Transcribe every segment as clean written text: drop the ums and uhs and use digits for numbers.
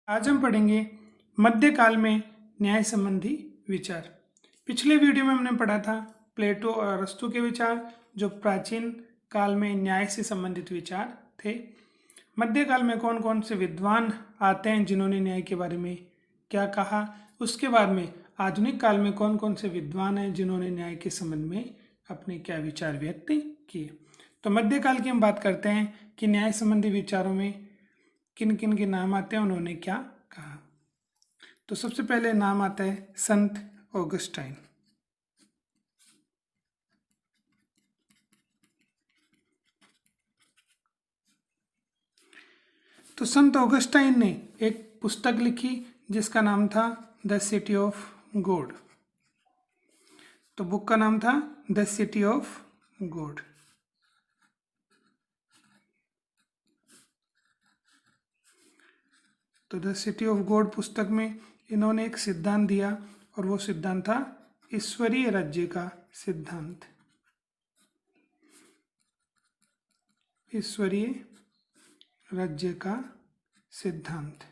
आज हम पढ़ेंगे मध्यकाल में न्याय संबंधी विचार। पिछले वीडियो में हमने पढ़ा था प्लेटो और अरस्तु के विचार, जो प्राचीन काल में न्याय से संबंधित विचार थे। मध्यकाल में कौन कौन से विद्वान आते हैं जिन्होंने न्याय के बारे में क्या कहा, उसके बाद में आधुनिक काल में कौन कौन से विद्वान हैं जिन्होंने न्याय के संबंध में अपने क्या विचार व्यक्त किए। तो मध्यकाल की हम बात करते हैं कि न्याय संबंधी विचारों में किन किन के नाम आते हैं, उन्होंने क्या कहा। तो सबसे पहले नाम आता है संत ऑगस्टाइन। तो संत ऑगस्टाइन ने एक पुस्तक लिखी जिसका नाम था द सिटी ऑफ गॉड। तो बुक का नाम था द सिटी ऑफ गॉड। तो द सिटी ऑफ गॉड पुस्तक में इन्होंने एक सिद्धांत दिया और वो सिद्धांत था ईश्वरीय राज्य का सिद्धांत। ईश्वरीय राज्य का सिद्धांत।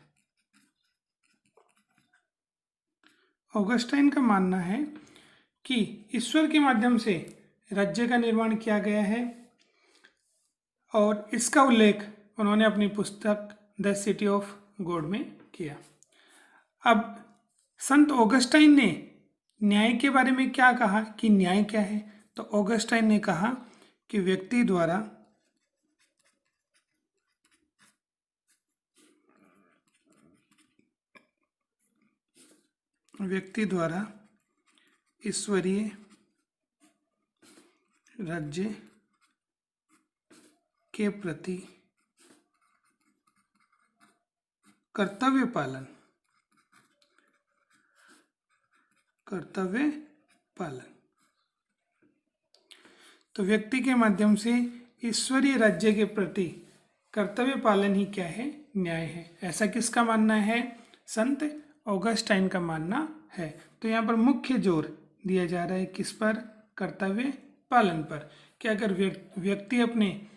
ऑगस्टाइन का मानना है कि ईश्वर के माध्यम से राज्य का निर्माण किया गया है और इसका उल्लेख उन्होंने अपनी पुस्तक द सिटी ऑफ गॉड में किया। अब संत ऑगस्टाइन ने न्याय के बारे में क्या कहा कि न्याय क्या है। तो ऑगस्टाइन ने कहा कि व्यक्ति द्वारा ईश्वरीय राज्य के प्रति कर्तव्य पालन तो व्यक्ति के माध्यम से ईश्वरीय राज्य के प्रति कर्तव्य पालन ही क्या है, न्याय है। ऐसा किसका मानना है? संत ऑगस्टाइन का मानना है। तो यहाँ पर मुख्य जोर दिया जा रहा है किस पर? कर्तव्य पालन पर। कि अगर व्यक्ति अपने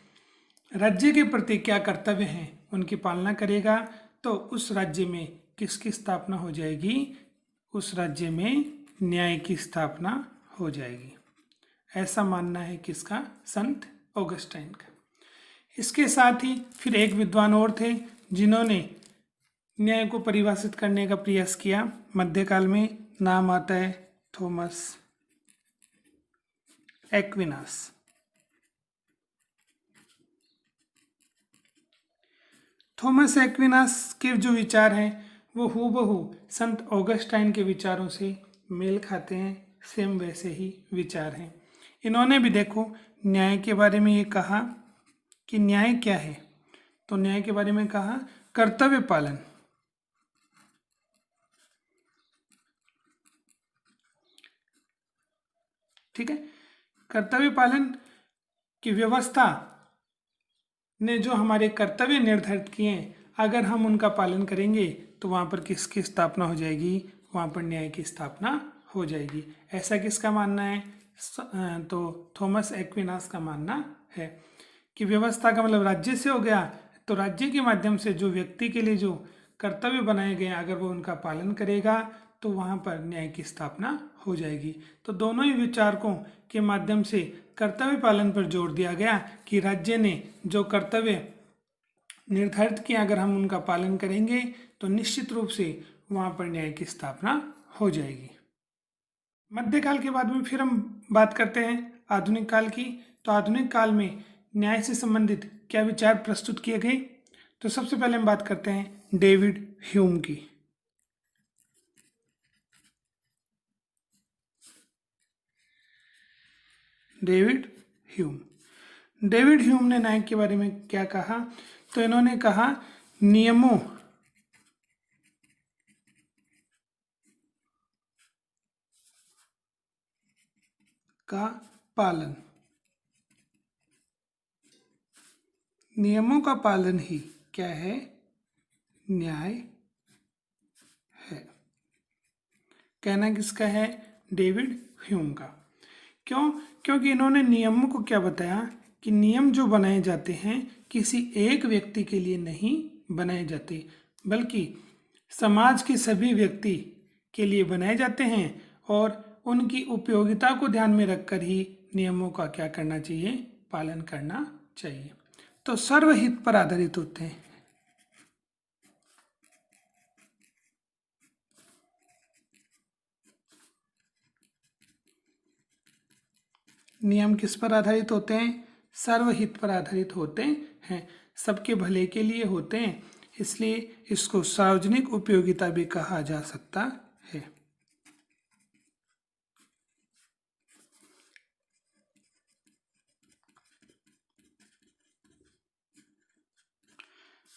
राज्य के प्रति क्या कर्तव्य हैं उनकी पालना करेगा तो उस राज्य में किसकी स्थापना हो जाएगी? उस राज्य में न्याय की स्थापना हो जाएगी। ऐसा मानना है किसका? संत ऑगस्टाइन का। इसके साथ ही फिर एक विद्वान और थे जिन्होंने न्याय को परिभाषित करने का प्रयास किया मध्यकाल में। नाम आता है थॉमस एक्विनास। थॉमस एक्विनास के जो विचार हैं वो हूबहू संत ऑगस्टाइन के विचारों से मेल खाते हैं, सेम वैसे ही विचार हैं। इन्होंने भी देखो न्याय के बारे में ये कहा कि न्याय क्या है। तो न्याय के बारे में कहा कर्तव्य पालन। ठीक है, कर्तव्य पालन की व्यवस्था ने जो हमारे कर्तव्य निर्धारित किए हैं, अगर हम उनका पालन करेंगे तो वहाँ पर किसकी स्थापना हो जाएगी? वहाँ पर न्याय की स्थापना हो जाएगी। ऐसा किसका मानना है? तो थॉमस एक्विनास का मानना है कि व्यवस्था का मतलब राज्य से हो गया, तो राज्य के माध्यम से जो व्यक्ति के लिए जो कर्तव्य बनाए गए अगर वो उनका पालन करेगा तो वहाँ पर न्याय की स्थापना हो जाएगी। तो दोनों ही विचारकों के माध्यम से कर्तव्य पालन पर जोर दिया गया कि राज्य ने जो कर्तव्य निर्धारित किया अगर हम उनका पालन करेंगे तो निश्चित रूप से वहाँ पर न्याय की स्थापना हो जाएगी। मध्यकाल के बाद में फिर हम बात करते हैं आधुनिक काल की। तो आधुनिक काल में न्याय से संबंधित क्या विचार प्रस्तुत किए गए। तो सबसे पहले हम बात करते हैं डेविड ह्यूम की। डेविड ह्यूम ने न्याय के बारे में क्या कहा? तो इन्होंने कहा नियमों का पालन, नियमों का पालन ही क्या है? न्याय है। कहना किसका है? डेविड ह्यूम का। क्यों? क्योंकि इन्होंने नियमों को क्या बताया कि नियम जो बनाए जाते हैं किसी एक व्यक्ति के लिए नहीं बनाए जाते, बल्कि समाज के सभी व्यक्ति के लिए बनाए जाते हैं और उनकी उपयोगिता को ध्यान में रखकर ही नियमों का क्या करना चाहिए, पालन करना चाहिए। तो सर्वहित पर आधारित होते हैं। नियम किस पर आधारित होते हैं? सर्वहित पर आधारित होते हैं, सबके भले के लिए होते हैं, इसलिए इसको सार्वजनिक उपयोगिता भी कहा जा सकता है।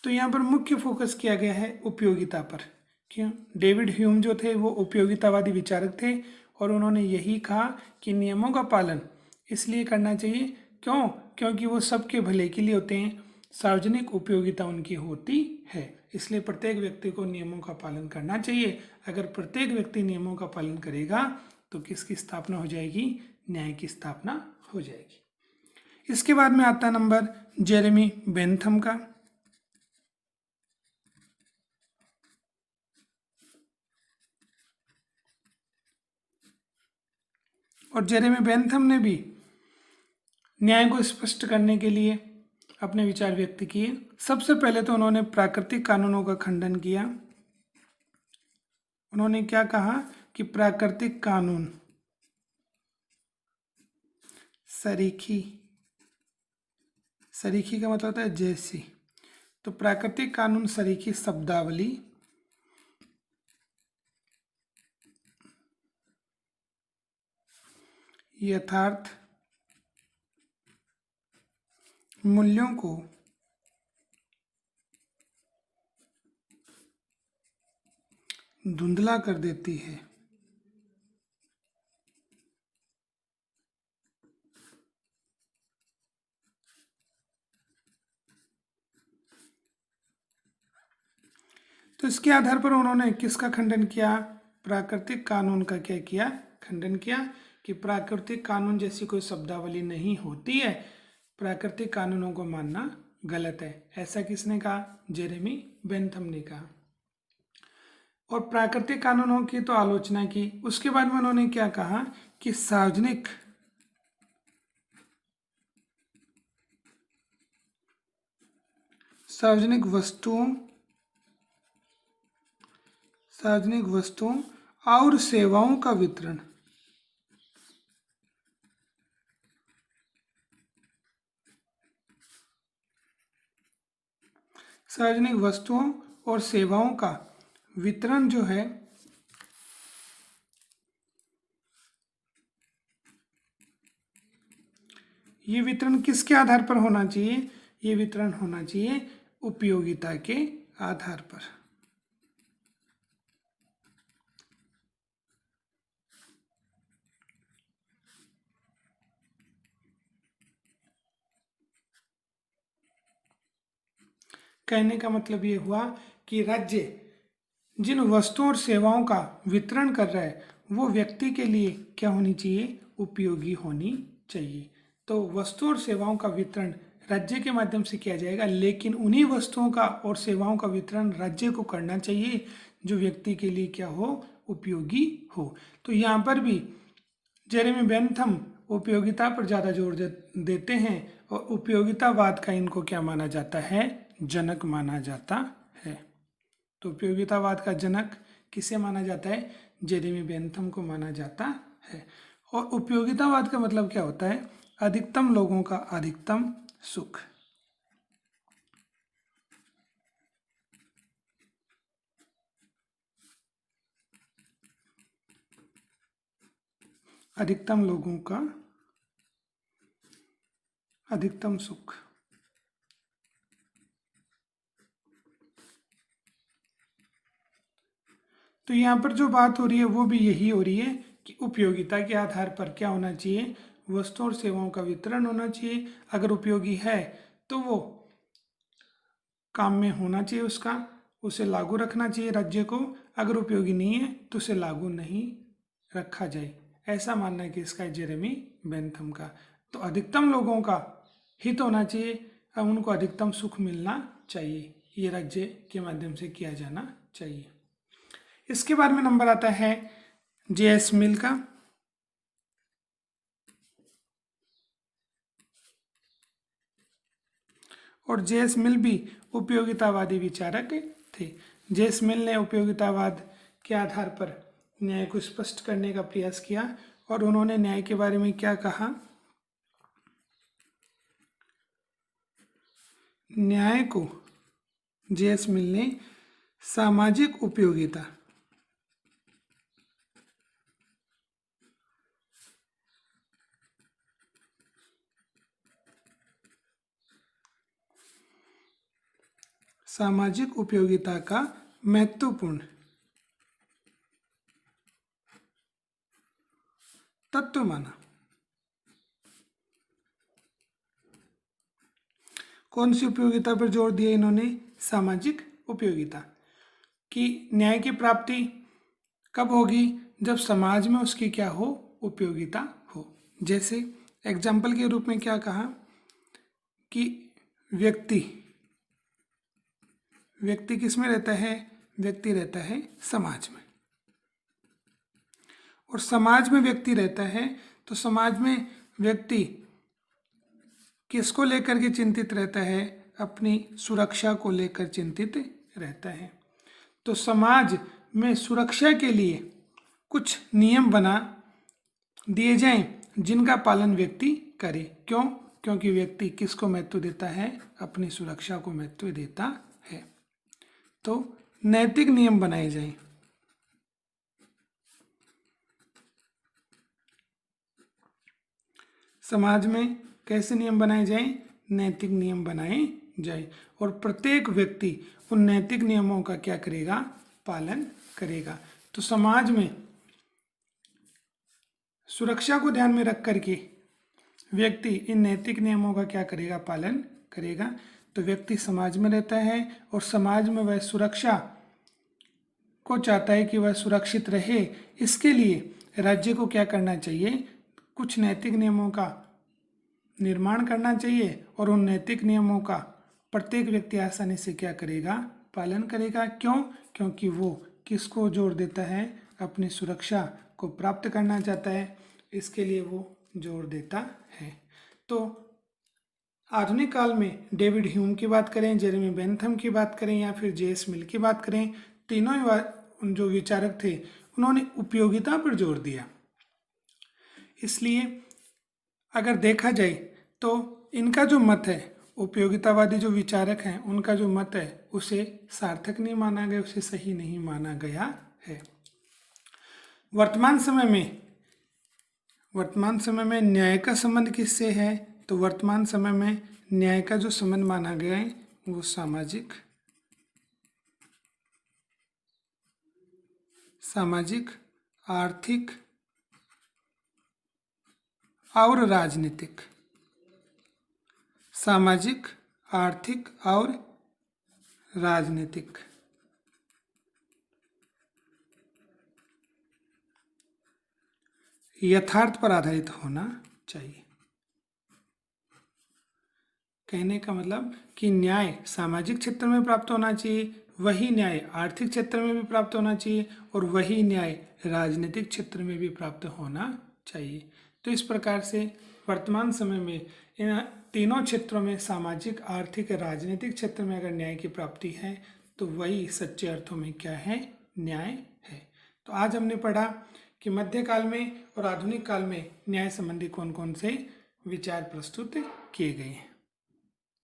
तो यहाँ पर मुख्य फोकस किया गया है उपयोगिता पर। क्यों? डेविड ह्यूम जो थे वो उपयोगितावादी विचारक थे और उन्होंने यही कहा कि नियमों का पालन इसलिए करना चाहिए, क्यों? क्योंकि वो सबके भले के लिए होते हैं, सार्वजनिक उपयोगिता उनकी होती है, इसलिए प्रत्येक व्यक्ति को नियमों का पालन करना चाहिए। अगर प्रत्येक व्यक्ति नियमों का पालन करेगा तो किसकी स्थापना हो जाएगी? न्याय की स्थापना हो जाएगी। इसके बाद में आता नंबर जेरेमी बेंथम का। और जेरेमी बेंथम ने भी न्याय को स्पष्ट करने के लिए अपने विचार व्यक्त किए। सबसे पहले तो उन्होंने प्राकृतिक कानूनों का खंडन किया। उन्होंने क्या कहा कि प्राकृतिक कानून सरीखी, सरीखी का मतलब होता है जैसी, तो प्राकृतिक कानून सरीखी शब्दावली यथार्थ मूल्यों को धुंधला कर देती है। तो इसके आधार पर उन्होंने किसका खंडन किया? प्राकृतिक कानून का क्या किया? खंडन किया कि प्राकृतिक कानून जैसी कोई शब्दावली नहीं होती है, प्राकृतिक कानूनों को मानना गलत है। ऐसा किसने कहा? जेरेमी बेंथम ने कहा। और प्राकृतिक कानूनों की तो आलोचना की। उसके बाद में उन्होंने क्या कहा कि सार्वजनिक वस्तुओं और सेवाओं का वितरण सार्वजनिक वस्तुओं और सेवाओं का वितरण जो है ये वितरण किसके आधार पर होना चाहिए? ये वितरण होना चाहिए उपयोगिता के आधार पर। कहने का मतलब ये हुआ कि राज्य जिन वस्तुओं और सेवाओं का वितरण कर रहा है वो व्यक्ति के लिए क्या होनी चाहिए? उपयोगी होनी चाहिए। तो वस्तुओं और सेवाओं का वितरण राज्य के माध्यम से किया जाएगा, लेकिन उन्हीं वस्तुओं का और सेवाओं का वितरण राज्य को करना चाहिए जो व्यक्ति के लिए क्या हो? उपयोगी हो। तो यहाँ पर भी जेरेमी बेंथम उपयोगिता पर ज़्यादा जोर देते हैं और उपयोगितावाद का इनको क्या माना जाता है? जनक माना जाता है। तो उपयोगितावाद का जनक किसे माना जाता है? जेरेमी बेंथम को माना जाता है। और उपयोगितावाद का मतलब क्या होता है? अधिकतम लोगों का अधिकतम सुख। अधिकतम लोगों का अधिकतम सुख। तो यहाँ पर जो बात हो रही है वो भी यही हो रही है कि उपयोगिता के आधार पर क्या होना चाहिए? वस्तुओं और सेवाओं का वितरण होना चाहिए। अगर उपयोगी है तो वो काम में होना चाहिए, उसका उसे लागू रखना चाहिए राज्य को। अगर उपयोगी नहीं है तो उसे लागू नहीं रखा जाए। ऐसा मानना है कि इसका जेरेमी बेंथम का। तो अधिकतम लोगों का हित होना चाहिए और उनको अधिकतम सुख मिलना चाहिए, ये राज्य के माध्यम से किया जाना चाहिए। इसके बाद में नंबर आता है जे.एस. मिल का। और जे.एस. मिल भी उपयोगितावादी विचारक थे। जे.एस. मिल ने उपयोगितावाद के आधार पर न्याय को स्पष्ट करने का प्रयास किया और उन्होंने न्याय के बारे में क्या कहा? न्याय को जे.एस. मिल ने सामाजिक उपयोगिता का महत्वपूर्ण तत्व माना। कौन सी उपयोगिता पर जोर दिया इन्होंने? सामाजिक उपयोगिता। कि न्याय की प्राप्ति कब होगी? जब समाज में उसकी क्या हो? उपयोगिता हो। जैसे एग्जाम्पल के रूप में क्या कहा कि व्यक्ति किस में रहता है? व्यक्ति रहता है समाज में। और समाज में व्यक्ति रहता है तो समाज में व्यक्ति किसको लेकर के चिंतित रहता है? अपनी सुरक्षा को लेकर चिंतित रहता है। तो समाज में सुरक्षा के लिए कुछ नियम बना दिए जाएं जिनका पालन व्यक्ति करे। क्यों? क्योंकि व्यक्ति किसको महत्व देता है? अपनी सुरक्षा को महत्व देता है। तो नैतिक नियम बनाए जाएं। समाज में कैसे नियम बनाए जाएं? नैतिक नियम बनाए जाए और प्रत्येक व्यक्ति उन नैतिक नियमों का क्या करेगा? पालन करेगा। तो समाज में सुरक्षा को ध्यान में रख करके व्यक्ति इन नैतिक नियमों का क्या करेगा? पालन करेगा। तो व्यक्ति समाज में रहता है और समाज में वह सुरक्षा को चाहता है कि वह सुरक्षित रहे। इसके लिए राज्य को क्या करना चाहिए? कुछ नैतिक नियमों का निर्माण करना चाहिए और उन नैतिक नियमों का प्रत्येक व्यक्ति आसानी से क्या करेगा? पालन करेगा। क्यों? क्योंकि वो किसको जोर देता है? अपनी सुरक्षा को प्राप्त करना चाहता है, इसके लिए वो जोर देता है। तो आधुनिक काल में डेविड ह्यूम की बात करें, जेरेमी बेंथम की बात करें या फिर जे.एस. मिल की बात करें, तीनों जो विचारक थे उन्होंने उपयोगिता पर जोर दिया। इसलिए अगर देखा जाए तो इनका जो मत है, उपयोगितावादी जो विचारक हैं उनका जो मत है उसे सार्थक नहीं माना गया, उसे सही नहीं माना गया है। वर्तमान समय में न्याय का संबंध किससे है? तो वर्तमान समय में न्याय का जो संबंध माना गया है वो सामाजिक, आर्थिक और राजनीतिक। सामाजिक, आर्थिक और राजनीतिक। यथार्थ पर आधारित होना चाहिए। कहने का मतलब कि न्याय सामाजिक क्षेत्र में प्राप्त होना चाहिए, वही न्याय आर्थिक क्षेत्र में भी प्राप्त होना चाहिए और वही न्याय राजनीतिक क्षेत्र में भी प्राप्त होना चाहिए। तो इस प्रकार से वर्तमान समय में इन तीनों क्षेत्रों में सामाजिक, आर्थिक, राजनीतिक क्षेत्र में अगर न्याय की प्राप्ति है तो वही सच्चे अर्थों में क्या है? न्याय है। तो आज हमने पढ़ा कि मध्यकाल में और आधुनिक काल में न्याय संबंधी कौन कौन से विचार प्रस्तुत किए गए हैं।